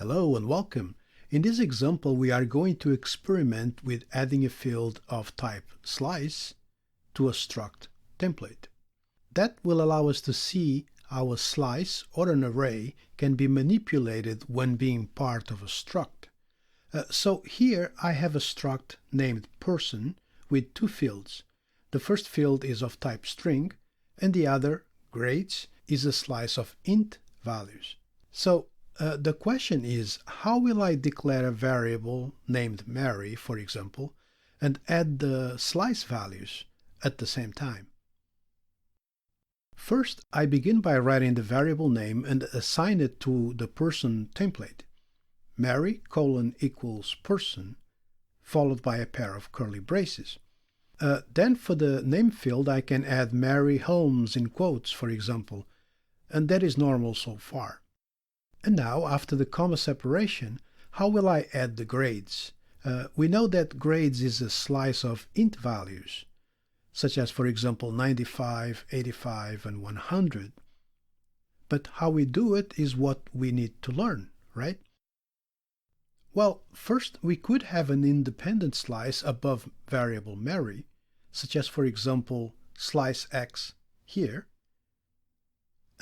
Hello and welcome. In this example, we are going to experiment with adding a field of type slice to a struct template. That will allow us to see how a slice or an array can be manipulated when being part of a struct. So here I have a struct named person with two fields. The first field is of type string and the other, grades, is a slice of int values. So the question is, how will I declare a variable named Mary, for example, and add the slice values at the same time? First, I begin by writing the variable name and assign it to the person template. Mary : equals person, followed by a pair of curly braces. Then for the name field, I can add Mary Holmes in quotes, for example, and that is normal so far. And now, after the comma separation, how will I add the grades? We know that grades is a slice of int values, such as, for example, 95, 85, and 100. But how we do it is what we need to learn, right? Well, first we could have an independent slice above variable Mary, such as, for example, slice x here.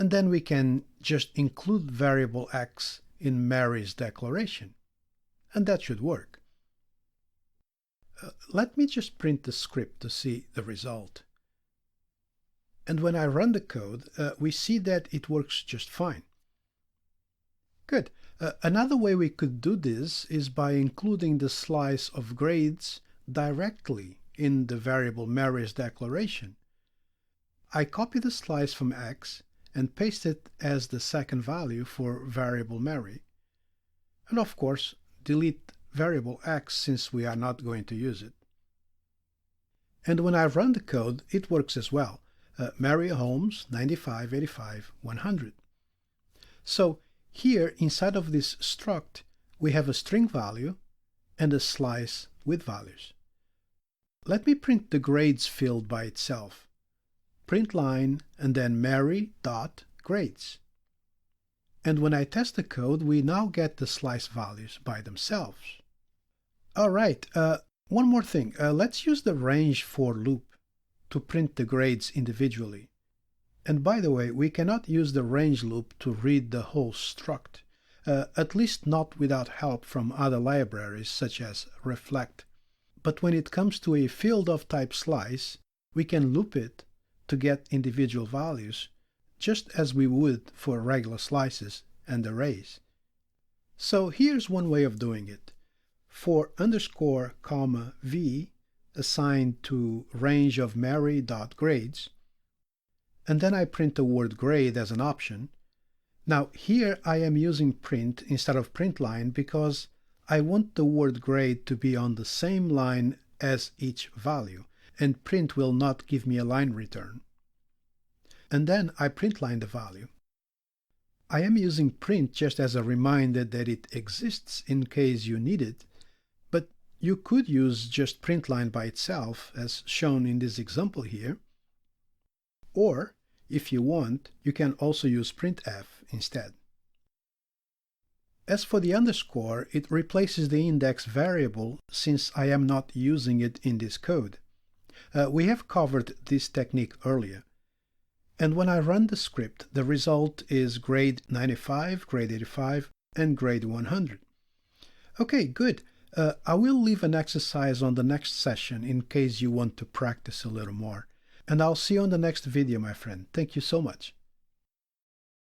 And then we can just include variable x in Mary's declaration. And that should work. Let me just print the script to see the result. And when I run the code, we see that it works just fine. Good. Another way we could do this is by including the slice of grades directly in the variable Mary's declaration. I copy the slice from x and paste it as the second value for variable Mary. And of course, delete variable x since we are not going to use it. And when I run the code, it works as well. Mary Holmes, 95, 85, 100. So here, inside of this struct, we have a string value and a slice with values. Let me print the grades field by itself. Print line and then Mary.grades. And when I test the code, we now get the slice values by themselves. All right, one more thing. Let's use the range for loop to print the grades individually. And by the way, we cannot use the range loop to read the whole struct, at least not without help from other libraries such as reflect. But when it comes to a field of type slice, we can loop it to get individual values, just as we would for regular slices and arrays. So here's one way of doing it. For underscore comma v assigned to range of Mary.grades, and then I print the word grade as an option. Now here I am using print instead of print line because I want the word grade to be on the same line as each value, and print will not give me a line return. And then I print line the value. I am using print just as a reminder that it exists in case you need it, but you could use just print line by itself as shown in this example here. Or, if you want, you can also use printf instead. As for the underscore, it replaces the index variable since I am not using it in this code. We have covered this technique earlier. And when I run the script, the result is grade 95, grade 85, and grade 100. Okay, good. I will leave an exercise on the next session in case you want to practice a little more. And I'll see you on the next video, my friend. Thank you so much.